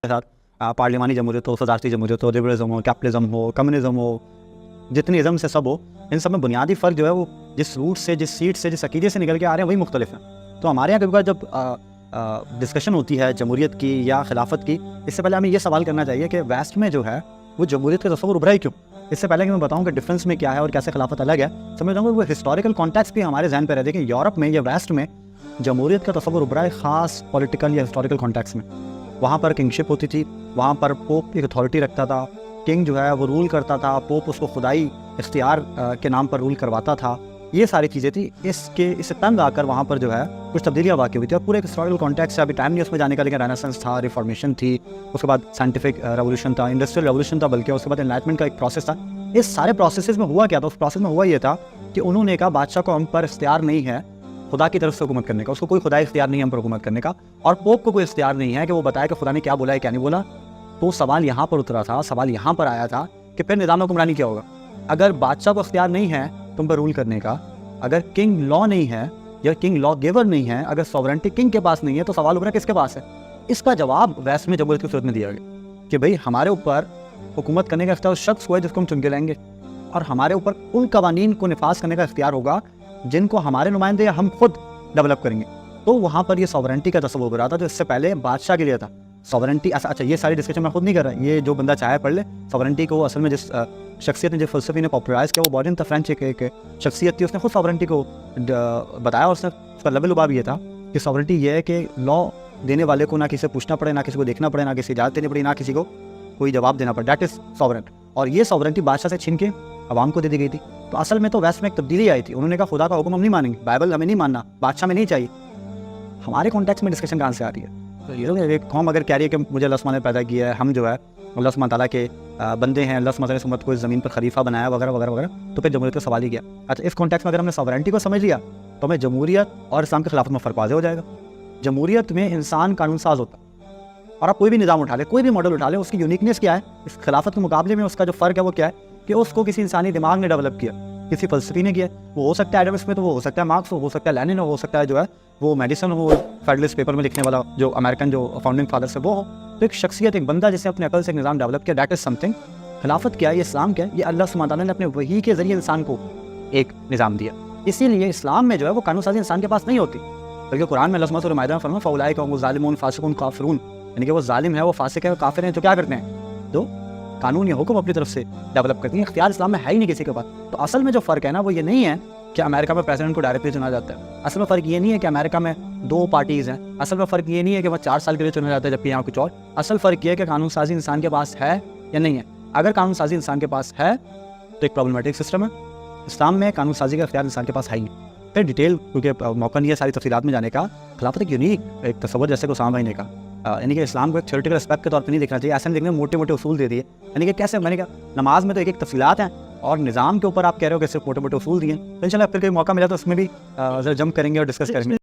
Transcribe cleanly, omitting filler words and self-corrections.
साथ पार्लिमानी जमहूरियत हो, सदारती जमहूरियत हो, लिबरलिज्म हो, कैपिटलिज्म हो, कम्युनिज्म हो, जितनी इज़म से सब हो, इन सब में बुनियादी फ़र्क जो है वो जिस रूट से, जिस सीट से, जिस अकीदे से निकल के आ रहे हैं वही मुख्तलिफ हैं। तो हमारे यहाँ कभी बार जब डिस्कशन होती है जमहूरियत की या खिलाफत की, इससे पहले हमें ये सवाल करना चाहिए कि वेस्ट में जो है वो जमहूरियत का तस्वुर उभरा ही क्यों। इससे पहले कि मैं बताऊँ कि डिफरेंस में क्या है और कैसे खिलाफत अलग है, समझ जाऊँगा वो हिस्टोरिकल कॉन्टेक्स्ट भी हमारे जहन पर है। देखिए यूरोप में या वेस्ट में जमहूरियत का तस्वुर उभरा है ख़ास पॉलिटिकल या हिस्टोरिकल कॉन्टेक्स्ट में। वहाँ पर किंगशिप होती थी, वहाँ पर पोप एक अथॉरिटी रखता था, किंग जो है वो रूल करता था, पोप उसको खुदाई इख्तियार के नाम पर रूल करवाता था। ये सारी चीज़ें थी। इससे तंग आकर वहाँ पर जो है कुछ तब्दीलियाँ वाक़ई हुई थी और पूरे एक हिस्टोरिकल कॉन्टेक्स्ट से अभी टाइम नहीं उसमें जाने का, लेकिन रेनेसेंस था, रिफॉर्मेशन थी, उसके बाद साइंटिफिक रेवोल्यूशन था, इंडस्ट्रियल रेवोल्यूशन था, बल्कि उसके बाद एनलाइटमेंट का एक प्रोसेस था। इस सारे प्रोसेस में हुआ क्या था? उस प्रोसेस में हुआ ये था कि उन्होंने कहा बादशाह को हम पर इख्तियार नहीं है खुदा की तरफ से हुकूमत करने का, उसको कोई खुदा इख्तियार नहीं है हम पर हुकूमत करने का, और पोप को कोई इख्तियार नहीं है कि वो बताए कि खुदा ने क्या बोला है क्या नहीं बोला। तो सवाल यहाँ पर उतरा था, सवाल यहाँ पर आया था कि फिर निज़ाम हुक्मरानी क्या होगा। अगर बादशाह को इख्तियार नहीं है तुम पर रूल करने का, अगर किंग लॉ नहीं है या किंग लॉ गिवर नहीं है, अगर सॉवरेंटी किंग के पास नहीं है, तो सवाल उभरा किसके पास है? इसका जवाब वेस्ट में जमहूरियत की सूरत में दिया गया कि भाई हमारे ऊपर हुकूमत करने का इख्तियार उस शख्स को है जिसको हम चुन के लाएंगे, और हमारे ऊपर उन कवानीन को निफाज करने का इख्तियार होगा जिनको हमारे नुमाइंदे या हम खुद डेवलप करेंगे। तो वहाँ पर ये सॉवरेंटी का तस्वुर उभरा था जो इससे पहले बादशाह के लिए था। सॉवरेंटी अच्छा ये सारी डिस्कशन मैं खुद नहीं कर रहा, ये जो बंदा चाहे पढ़ ले। सॉवरेंटी को असल में जिस शख्सियत ने, जिस फ़लसफ़ी ने पॉपुलराइज़ किया वो बॉर्डन था, फ्रेंच एक शख्सियत थी, उसने खुद सॉवरेंटी को बताया। उसने उसका लेवल उबाब ये था कि सॉवरेंटी ये है कि लॉ देने वाले को ना किसी से पूछना पड़े, ना किसी को देखना पड़े, ना किसी इजाज़त देनी पड़े, ना किसी को कोई जवाब देना पड़े। That is sovereign. और ये सॉवरेंटी बादशाह से छीन के आवाम को दे दी गई थी। तो असल में तो वेस्ट में एक तब्दीली आई थी। उन्होंने कहा खुदा का हुक्म हम नहीं मानेंगे, बाइबल हमें नहीं मानना, बादशाह में नहीं चाहिए। हमारे कॉन्टेक्स्ट में डिस्कशन कहाँ से आ रही है? तो ये लोग एक कौम अगर कह रही है कि मुझे अल्लाह सुब्हानहू ने पैदा किया है, हम जो है अल्लाह सुब्हानहू तआला के बंदे हैं, अल्लाह सुब्हानहू ने उम्मत को इस ज़मीन पर खलीफा बनाया वगैरह वगैरह वगैरह, तो फिर जमहूरियत का सवाल ही किया। अच्छा इस कॉन्टेक्स्ट में अगर हमने सॉवरेंटी को समझ लिया तो हमें जमहूरियत और इस्लाम के खिलाफत में फ़र्क वाज़ेह हो जाएगा। जमहूरियत में इंसान कानून साज होता है, और आप कोई भी निज़ाम उठा ले, कोई भी मॉडल उठा ले, उसकी यूनिकनेस क्या है? इस खिलाफत के मुकाबले में उसका जो फ़र्क है वो क्या है कि उसको किसी इंसानी दिमाग ने डेवलप किया, किसी फ़लसफ़ी ने किया। वो हो सकता है एडम स्मिथ, वो हो सकता है मार्क्स, हो सकता है लेनिन, हो सकता है जो है वो मेडिसन हो, फेडरलिस्ट पेपर में लिखने वाला जो अमेरिकन जो फाउंडिंग फादर्स है वो हो। तो एक शख्सियत, एक बंदा जिसने अपने अकल से एक निज़ाम डेवलप किया, दैट इज़ समथिंग। खिलाफत क्या है? ये इस्लाम क्या है? ये अल्लाह सुब्हानहू तआला ने अपने वही के ज़रिए इंसान को एक निज़ाम दिया। इसीलिए इस्लाम में जो है वो कानून साज़ी इंसान के पास नहीं होती, बल्कि कुरान में अल्लाह सुब्हानहू सूरह माइदा में फरमाया फ़उलाइका हुमुज़ ज़ालिमून फ़ासिक़ून काफ़िरून, यानी कि वो जालिम है, वो फासिक है, वो काफिर हैं, जो क्या करते हैं? तो कानून या हुक्म अपनी तरफ से डेवलप करती हैं। इख्तियार इस्लाम में है ही नहीं किसी के पास। तो असल में जो फ़र्क है ना वो ये नहीं है कि अमेरिका में प्रेसिडेंट को डायरेक्टली चुना जाता है। असल में फ़र्क ये नहीं है कि अमेरिका में 2 पार्टीज़ हैं। असल में फ़र्क ये नहीं है कि वह 4 साल के लिए चुना जाता है जबकि यहाँ कुछ और। असल फ़र्क ये है कि कानून साज़ी इंसान के पास है या नहीं है। अगर कानून साज़ी इंसान के पास है तो एक प्रॉब्लमेटिक सिस्टम है। इस्लाम में कानून साज़ी का इख्तियार इंसान के पास है ही नहीं। फिर डिटेल, क्योंकि मौका नहीं है सारी तफसीलात में जाने का, खिलाफत एक यूनिक एक तस्वर जैसे को सामने ने का, यानी कि इस्लाम को एक थ्योरेटिकल एस्पेक्ट के तौर पर नहीं देखना चाहिए। ऐसा नहीं देखना मोटे मोटे उसूल दे दिए, यानी कि कैसे मैंने कहा नमाज में तो एक एक तफसीलात हैं और निज़ाम के ऊपर आप कह रहे हो कि सिर्फ मोटे मोटे उसूल दिए। तो इंशाल्लाह फिर कोई मौका मिला तो उसमें भी जम करेंगे और डिस्कस करेंगे।